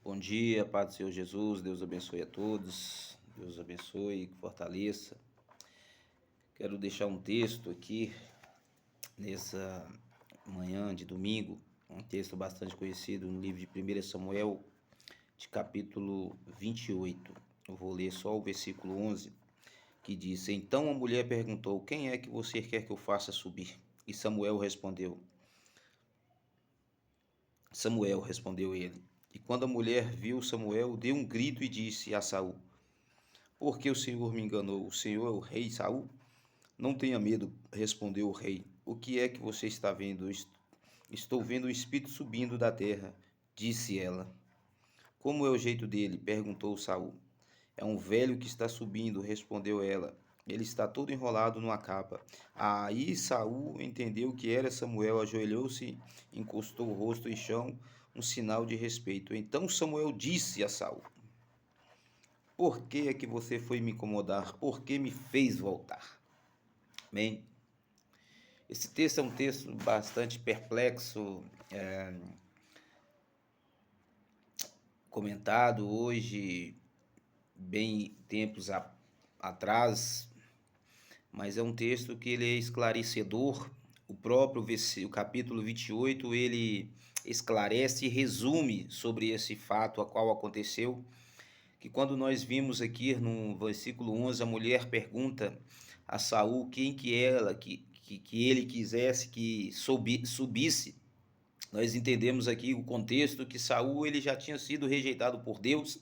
Bom dia, Pai do Senhor Jesus, Deus abençoe a todos, Deus abençoe, fortaleça. Quero deixar um texto aqui nessa manhã de domingo, um texto bastante conhecido no livro de 1 Samuel, de capítulo 28. Eu vou ler só o versículo 11, que diz: Então a mulher perguntou: Quem é que você quer que eu faça subir? E Samuel respondeu ele. E quando a mulher viu Samuel, deu um grito e disse a Saul: Por que o Senhor me enganou? O Senhor é o rei Saul? Não tenha medo, respondeu o rei. O que é que você está vendo? Estou vendo um espírito subindo da terra, disse ela. Como é o jeito dele? Perguntou Saul. É um velho que está subindo, respondeu ela. Ele está todo enrolado numa capa. Aí Saul entendeu que era Samuel, ajoelhou-se, encostou o rosto em chão, um sinal de respeito. Então Samuel disse a Saul: Por que é que você foi me incomodar? Por que me fez voltar? Amém? Esse texto é um texto bastante perplexo, comentado hoje, bem atrás, mas é um texto que ele é esclarecedor. O próprio o capítulo 28, ele esclarece e resume sobre esse fato a qual aconteceu, que quando nós vimos aqui no versículo 11, a mulher pergunta a Saul quem que ele quisesse que subisse. Nós entendemos aqui o contexto que Saul ele já tinha sido rejeitado por Deus.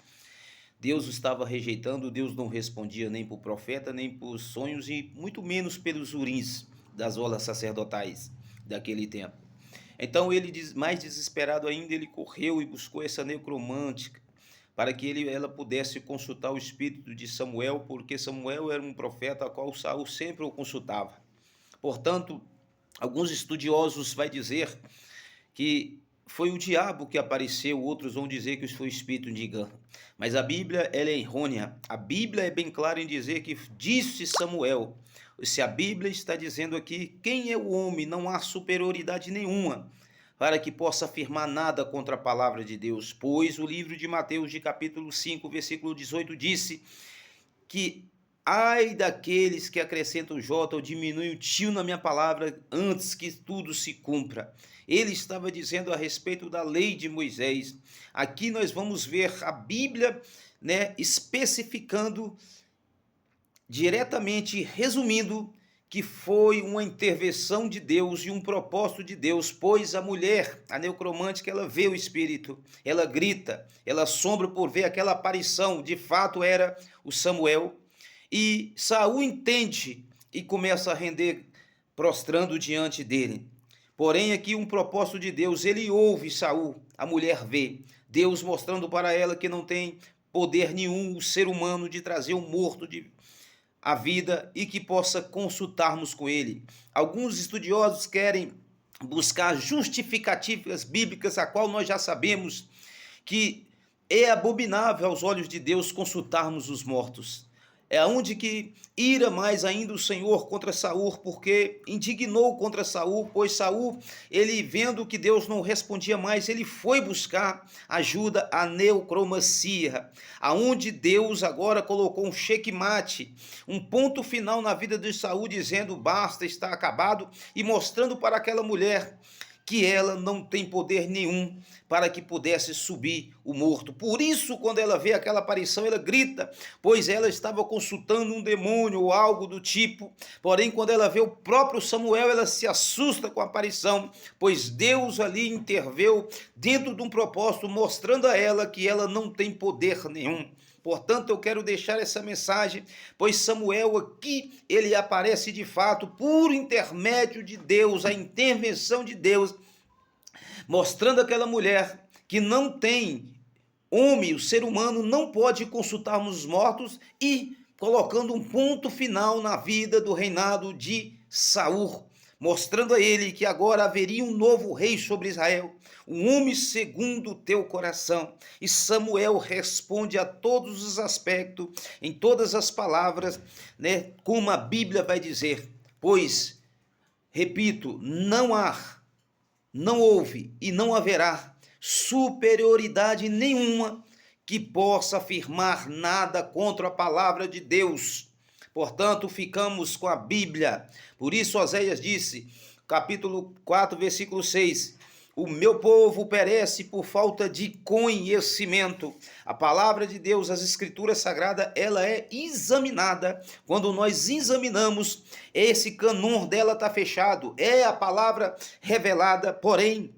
Deus o estava rejeitando, Deus não respondia nem por profeta, nem por sonhos e muito menos pelos urins das olas sacerdotais daquele tempo. Então ele, mais desesperado ainda, ele correu e buscou essa necromântica para que ela pudesse consultar o espírito de Samuel, porque Samuel era um profeta a qual Saul sempre o consultava. Portanto, alguns estudiosos vai dizer que foi o diabo que apareceu, outros vão dizer que isso foi o espírito de engano. Mas a Bíblia ela é errônea. A Bíblia é bem clara em dizer que disse Samuel. Se a Bíblia está dizendo aqui, quem é o homem? Não há superioridade nenhuma para que possa afirmar nada contra a palavra de Deus, pois o livro de Mateus, de capítulo 5, versículo 18, disse que ai daqueles que acrescentam J ou diminuem o tio na minha palavra antes que tudo se cumpra. Ele estava dizendo a respeito da lei de Moisés. Aqui nós vamos ver a Bíblia, especificando diretamente, resumindo, que foi uma intervenção de Deus e um propósito de Deus, pois a mulher, a necromântica, ela vê o espírito, ela grita, ela assombra por ver aquela aparição, de fato era o Samuel, e Saul entende e começa a render, prostrando diante dele. Porém, aqui um propósito de Deus, ele ouve Saul, a mulher vê, Deus mostrando para ela que não tem poder nenhum o ser humano de trazer um morto a vida e que possa consultarmos com ele. Alguns estudiosos querem buscar justificativas bíblicas, a qual nós já sabemos que é abominável aos olhos de Deus consultarmos os mortos. É onde que ira mais ainda o Senhor contra Saul, porque indignou contra Saul, pois Saul, ele vendo que Deus não respondia mais, ele foi buscar ajuda à necromancia, aonde Deus agora colocou um xeque-mate, um ponto final na vida de Saul, dizendo basta, está acabado, e mostrando para aquela mulher que ela não tem poder nenhum para que pudesse subir o morto. Por isso, quando ela vê aquela aparição, ela grita, pois ela estava consultando um demônio ou algo do tipo. Porém, quando ela vê o próprio Samuel, ela se assusta com a aparição, pois Deus ali interveio dentro de um propósito, mostrando a ela que ela não tem poder nenhum. Portanto, eu quero deixar essa mensagem, pois Samuel aqui, ele aparece de fato por intermédio de Deus, a intervenção de Deus, mostrando aquela mulher que não tem homem, o ser humano não pode consultarmos os mortos e colocando um ponto final na vida do reinado de Saul, mostrando a ele que agora haveria um novo rei sobre Israel, um homem segundo o teu coração. E Samuel responde a todos os aspectos, em todas as palavras, como a Bíblia vai dizer, pois, repito, não houve e não haverá superioridade nenhuma que possa afirmar nada contra a palavra de Deus. Portanto, ficamos com a Bíblia. Por isso, Oséias disse, capítulo 4, versículo 6, o meu povo perece por falta de conhecimento. A palavra de Deus, as escrituras sagradas, ela é examinada. Quando nós examinamos, esse cânon dela está fechado. É a palavra revelada, porém,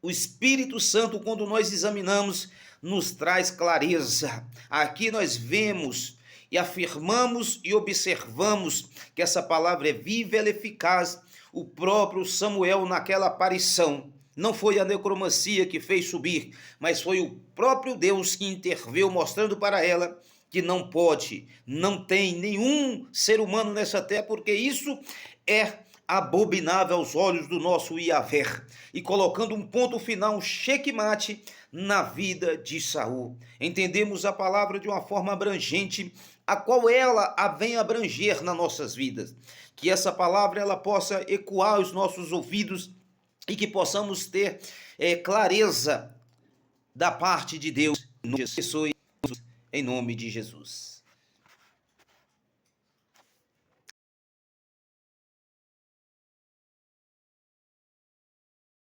o Espírito Santo, quando nós examinamos, nos traz clareza. Aqui nós vemos e afirmamos e observamos que essa palavra é viva, ela é eficaz. O próprio Samuel, naquela aparição, não foi a necromancia que fez subir, mas foi o próprio Deus que interveio, mostrando para ela que não pode, não tem nenhum ser humano nessa terra, porque isso é abominável aos olhos do nosso Yahvé, e colocando um ponto final, um checkmate na vida de Saul. Entendemos a palavra de uma forma abrangente, a qual ela vem abranger nas nossas vidas. Que essa palavra ela possa ecoar aos nossos ouvidos e que possamos ter clareza da parte de Deus. Em nome de Jesus.